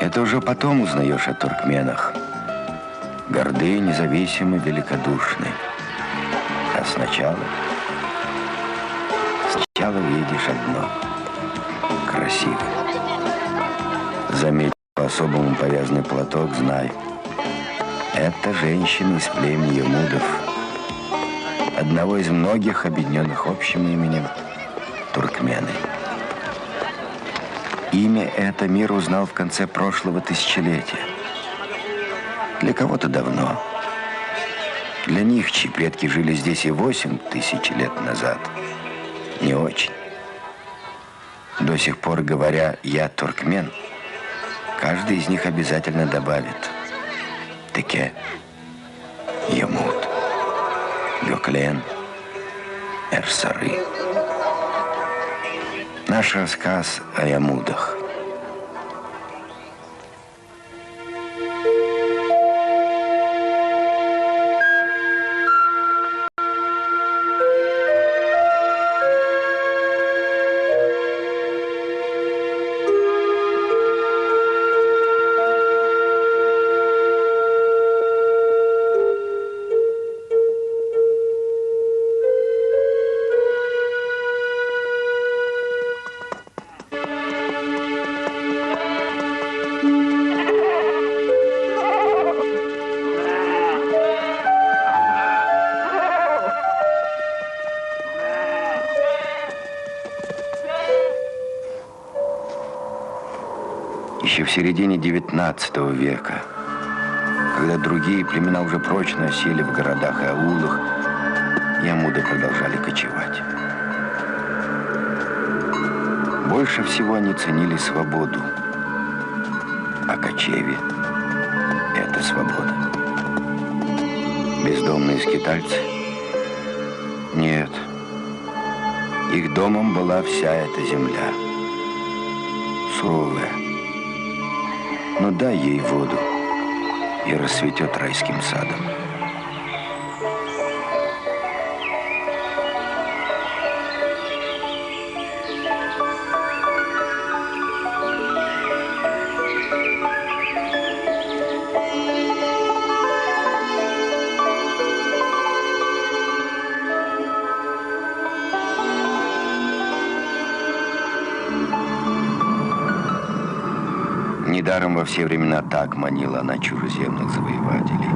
Это уже потом узнаешь о туркменах. Горды, независимы, великодушны. А сначала видишь одно – красивый. Заметь по-особому повязанный платок, знай. Это женщина из племени Емудов, одного из многих объединенных общим именем туркмены. Имя это мир узнал в конце прошлого тысячелетия. Для кого-то давно. Для них, чьи предки жили здесь и 8000 лет назад, не очень. До сих пор, говоря «я туркмен», каждый из них обязательно добавит «теке», «емуд», «гёклен», «эрсары». Наш рассказ о Ямудах. Еще в середине XIX века, когда другие племена уже прочно осели в городах и аулах, ямуды продолжали кочевать. Больше всего они ценили свободу, а кочевье – это свобода. Бездомные скитальцы? Нет. Их домом была вся эта земля. Суровая. Но дай ей воду, и расцветет райским садом. Недаром во все времена так манила она чужеземных завоевателей.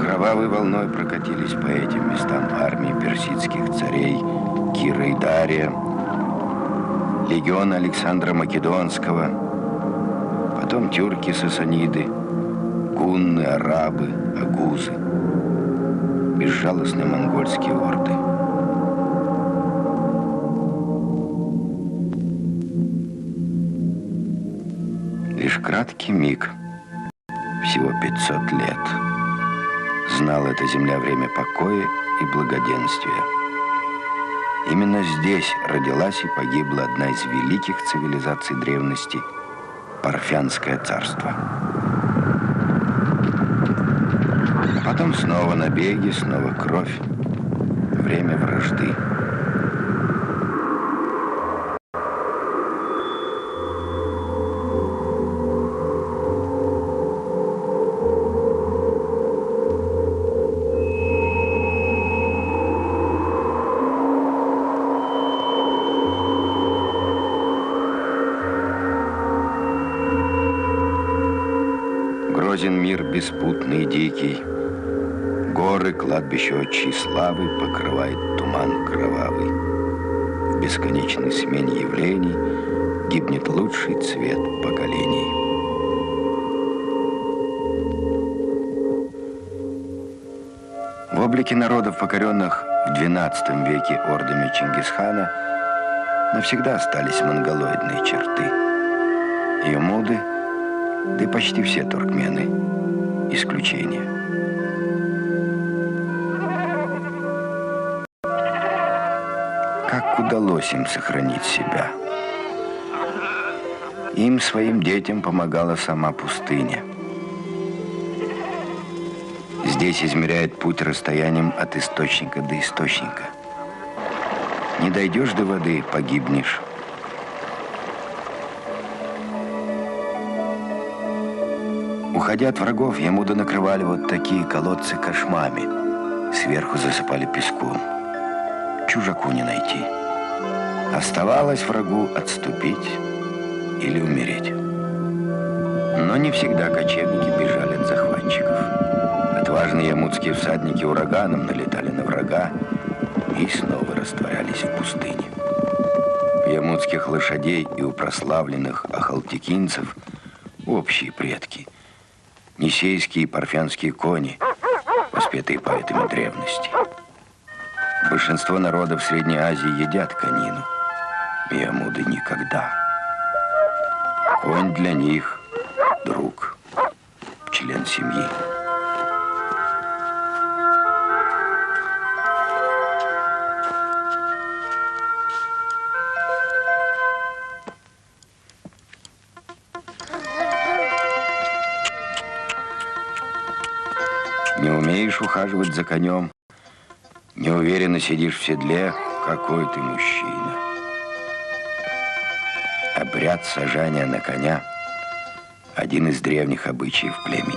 Кровавой волной прокатились по этим местам армии персидских царей Кира и Дария, легион Александра Македонского, потом тюрки-сасаниды, гунны, арабы, агузы, безжалостные монгольские орды. Лишь краткий миг, всего 500 лет, знала эта земля время покоя и благоденствия. Именно здесь родилась и погибла одна из великих цивилизаций древности – Парфянское царство. А потом снова набеги, снова кровь, время вражды. Грозен мир беспутный и дикий, горы, кладбище отчей славы покрывает туман кровавый. В бесконечной смене явлений гибнет лучший цвет поколений. В облике народов, покоренных в XII веке ордами Чингисхана, навсегда остались монголоидные черты. Ямуды, да и почти все туркмены, исключение. Как удалось им сохранить себя? Им, своим детям, помогала сама пустыня. Здесь измеряет путь расстоянием от источника до источника. Не дойдешь до воды, погибнешь. Уходя от врагов, Ямуда накрывали вот такие колодцы кошмами. Сверху засыпали песком. Чужаку не найти. Оставалось врагу отступить или умереть. Но не всегда кочевники бежали от захватчиков. Отважные ямудские всадники ураганом налетали на врага и снова растворялись в пустыне. У ямудских лошадей и у прославленных ахалтекинцев общие предки. Нисейские и парфянские кони, воспетые поэтами древности. Большинство народов Средней Азии едят конину. Ямуды никогда. Конь для них – друг, член семьи. Не умеешь ухаживать за конем, неуверенно сидишь в седле, какой ты мужчина. Обряд сажания на коня – один из древних обычаев племени.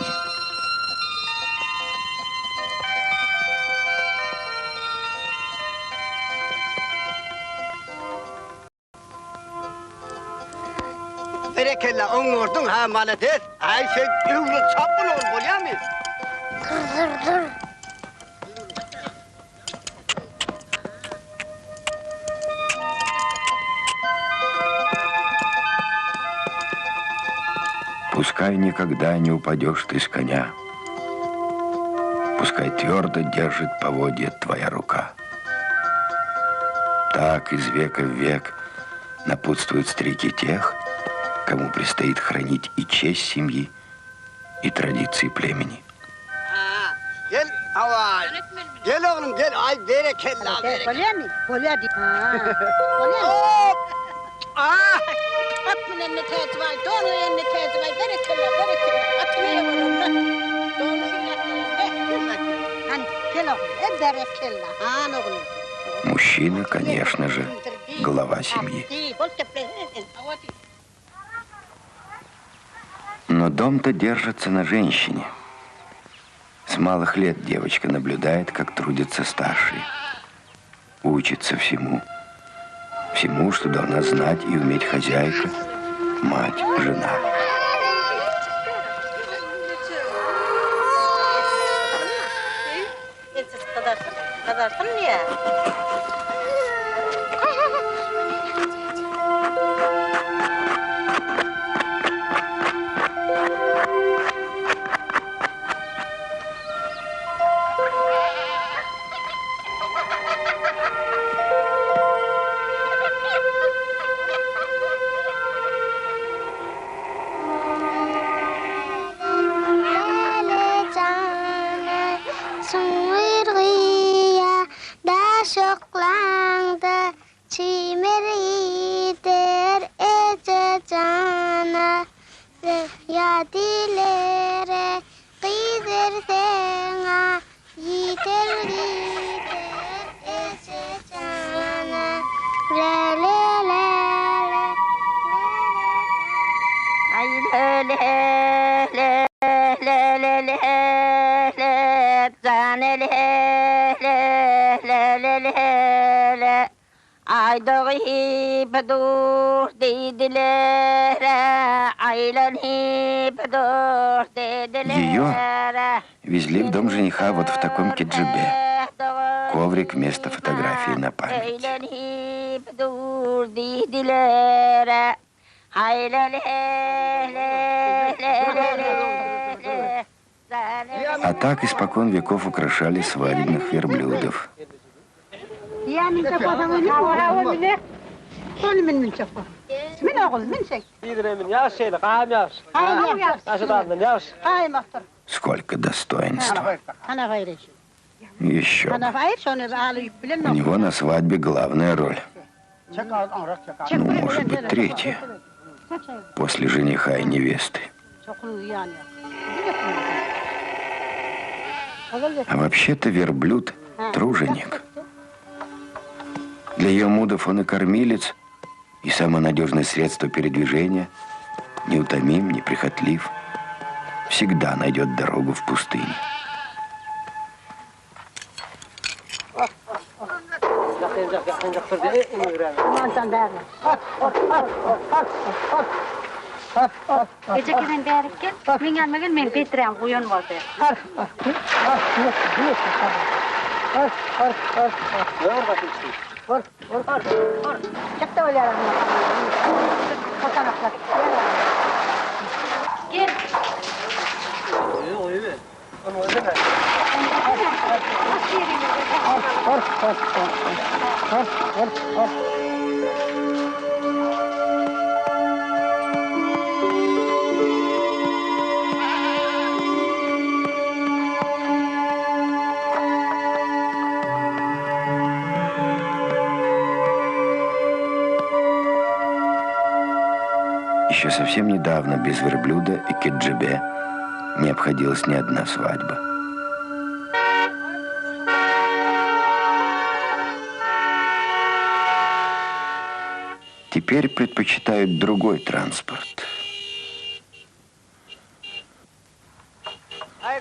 Berekella oңordun ha maladet. Ay sen övlü çapın ol bolya mı? Dur. Пускай никогда не упадешь ты с коня. Пускай твердо держит поводья твоя рука. Так из века в век напутствуют старики тех, кому предстоит хранить и честь семьи, и традиции племени. Gel aval. Gel oğlum gel. Ay berekella. Bolya mı? Bolya değil. Hop! Ah! Atın eline teyze var, doğru eline teyze var. Berekella. Atın eline var. Doğru hani gel oğlum, berekella. Ha oğlum. Мужчина, конечно же, глава семьи. Но дом-то держится на женщине. С малых лет девочка наблюдает, как трудятся старшие. Учится всему. Всему, что должна знать и уметь хозяйка, мать, жена. Ее везли в дом жениха вот в таком киджибе. Коврик вместо фотографии на память. А так испокон веков украшали свадебных верблюдов. Сколько достоинства. Еще бы. У него на свадьбе главная роль. Ну, может быть, третья. После жениха и невесты. А вообще-то верблюд – труженик. Для ямудов он и кормилец, и самое надежное средство передвижения. Неутомим, неприхотлив. Всегда найдет дорогу в пустыне. Gecikiden beri gel. Men gelmegen men getirem koyun vardı. Çıktı öyle yaramı. Fotoğraflar. Gel. Еще совсем недавно без верблюда и кеджибе не обходилась ни одна свадьба. Теперь предпочитают другой транспорт.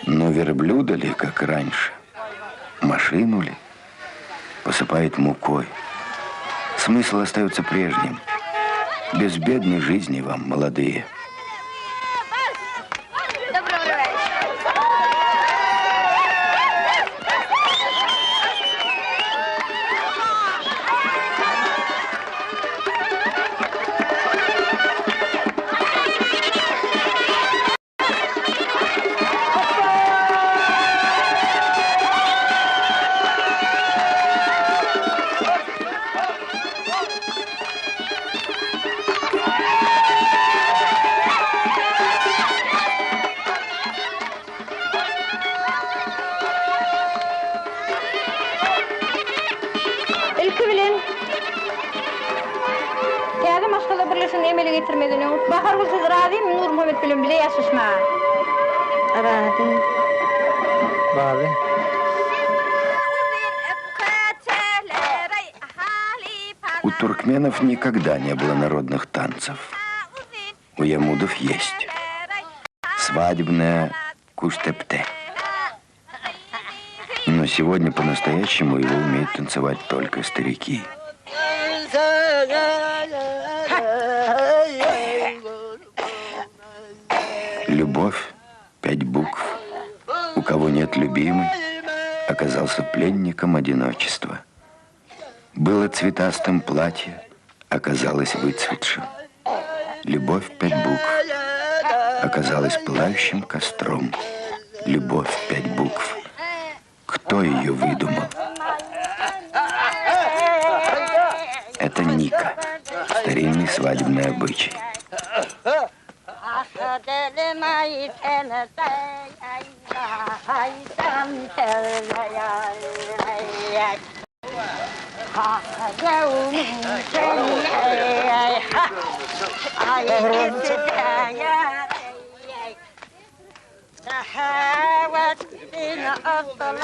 Но верблюда ли, как раньше, машину ли, посыпает мукой. Смысл остается прежним. Безбедной жизни вам, молодые. У туркменов никогда не было народных танцев. У ямудов есть. Свадебная куштепте. Но сегодня по-настоящему его умеют танцевать только старики. Любовь, 5 букв. У кого нет любимой, оказался пленником одиночества. Было цветастым платье, оказалось выцветшим. Любовь, 5 букв. Оказалась пылающим костром. Любовь, 5 букв. Кто ее выдумал? Это Ника. Старинный свадебный обычай.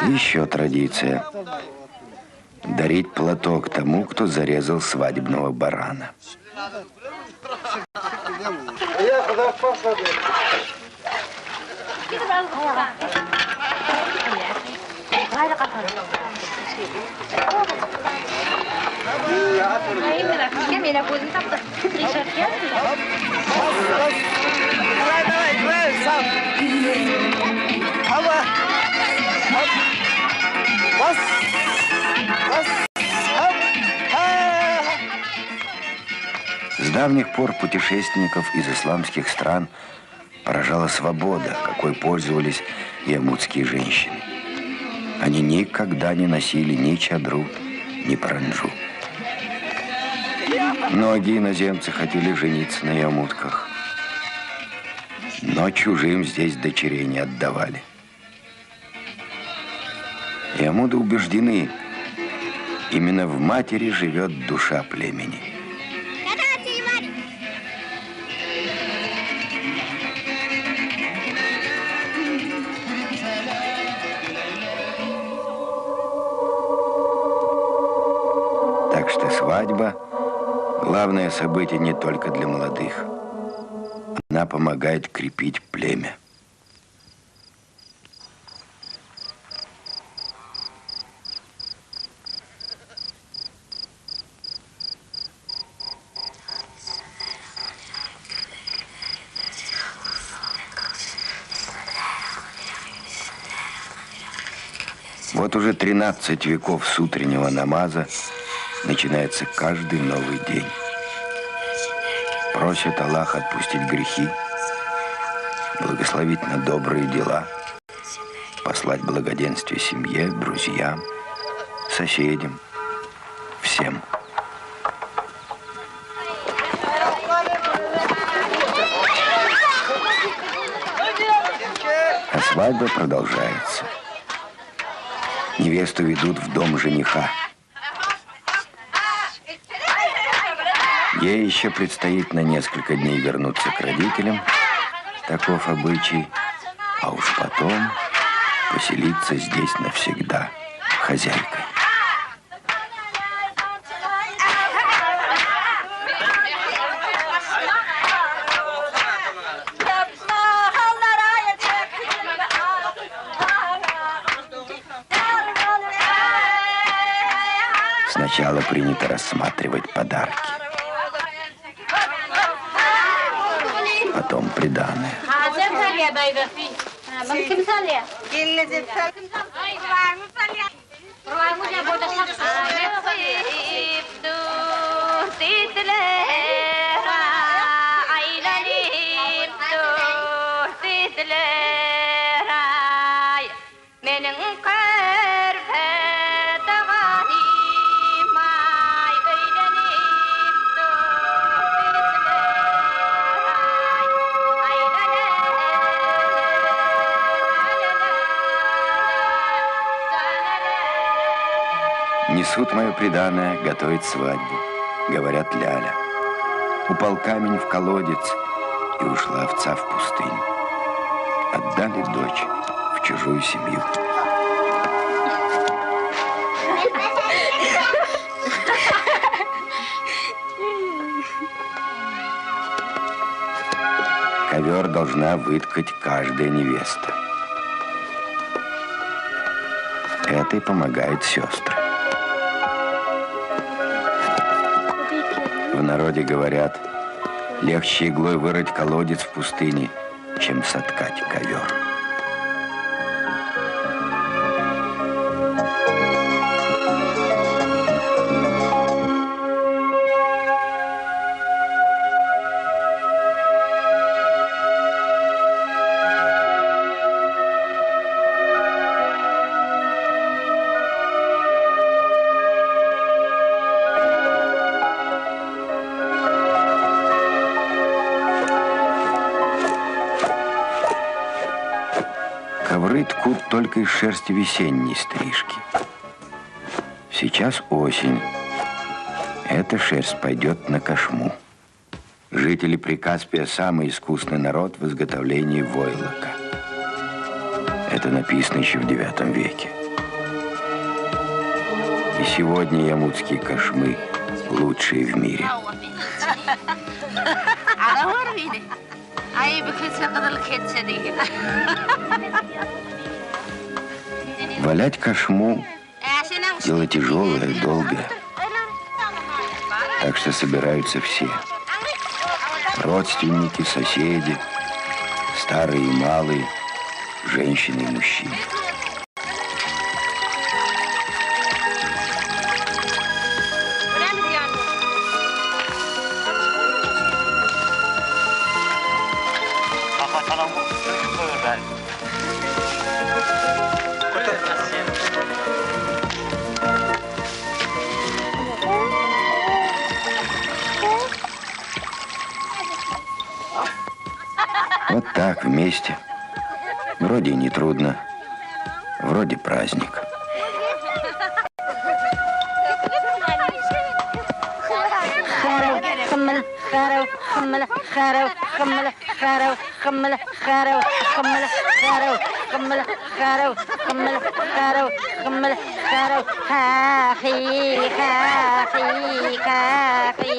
Еще традиция. Дарить платок тому, кто зарезал свадебного барана. С давних пор путешественников из исламских стран поражала свобода, какой пользовались ямудские женщины. Они никогда не носили ни чадру, ни паранджу. Многие иноземцы хотели жениться на ямудках, но чужим здесь дочерей не отдавали. И Алиамуды убеждены, именно в матери живет душа племени. Так что свадьба – главное событие не только для молодых. Она помогает крепить племя. Вот уже 13 веков с утреннего намаза начинается каждый новый день. Просят Аллаха отпустить грехи, благословить на добрые дела, послать благоденствие семье, друзьям, соседям, всем. А свадьба продолжается. Невесту ведут в дом жениха. Ей еще предстоит на несколько дней вернуться к родителям, таков обычай, а уж потом поселиться здесь навсегда хозяйкой. Сначала принято рассматривать подарки, потом приданое. Несут мое приданое, готовят свадьбу, говорят ляля. Упал камень в колодец, и ушла овца в пустыню. Отдали дочь в чужую семью. Ковер должна выткать каждая невеста. Этой помогают сестры. В народе говорят, легче иглой вырыть колодец в пустыне, чем соткать ковер. Ковры ткут только из шерсти весенней стрижки. Сейчас осень. Эта шерсть пойдет на кошму. Жители Прикаспия – самый искусный народ в изготовлении войлока. Это написано еще в IX веке. И сегодня ямутские кошмы лучшие в мире. Валять кошму – дело тяжелое и долгое. Так что собираются все. Родственники, соседи, старые и малые, женщины и мужчины. Вот так, вместе. Вроде и не трудно, вроде праздник. خمل خارو خمل خارو خمل خارو خمل خارو خمل خارو خمل خارو خمل خارو خاخي خاخي خاخي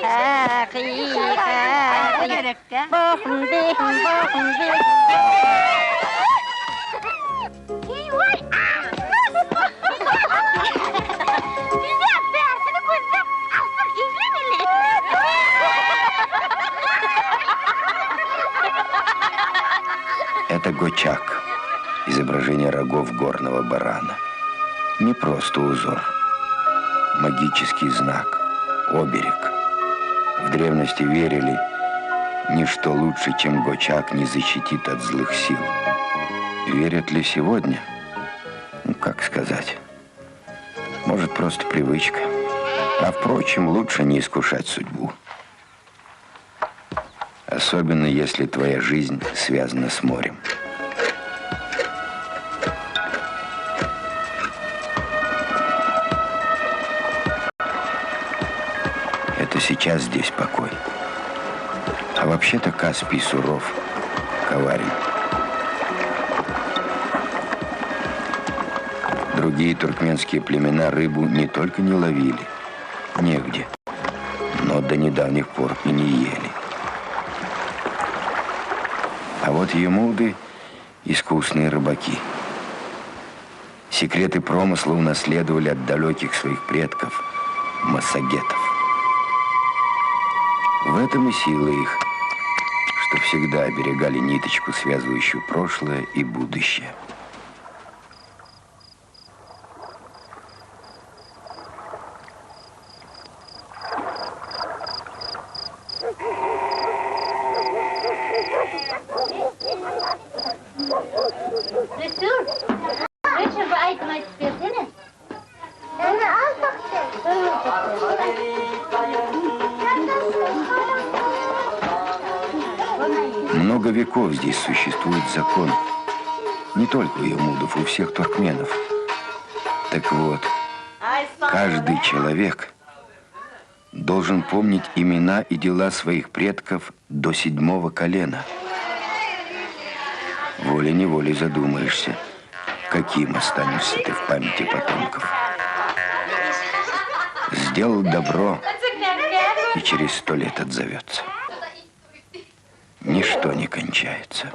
خاخي خاخي بوخم بيهم بوخم بيهم Это гочак, изображение рогов горного барана. Не просто узор, магический знак, оберег. В древности верили, ничто лучше, чем гочак, не защитит от злых сил. Верят ли сегодня? Ну, как сказать? Может, просто привычка. А впрочем, лучше не искушать судьбу. Особенно, если твоя жизнь связана с морем. Это сейчас здесь покой. А вообще-то Каспий суров, коварен. Другие туркменские племена рыбу не только не ловили, негде, но до недавних пор и не ели. А вот емуды – искусные рыбаки. Секреты промысла унаследовали от далеких своих предков – массагетов. В этом и сила их, что всегда оберегали ниточку, связывающую прошлое и будущее. Много веков здесь существует закон. Не только у емудов, у всех туркменов. Так вот, каждый человек должен помнить имена и дела своих предков до 7-го колена. Волей-неволей задумаешься, каким останешься ты в памяти потомков. Сделал добро, и через 100 лет отзовется. Ничто не кончается.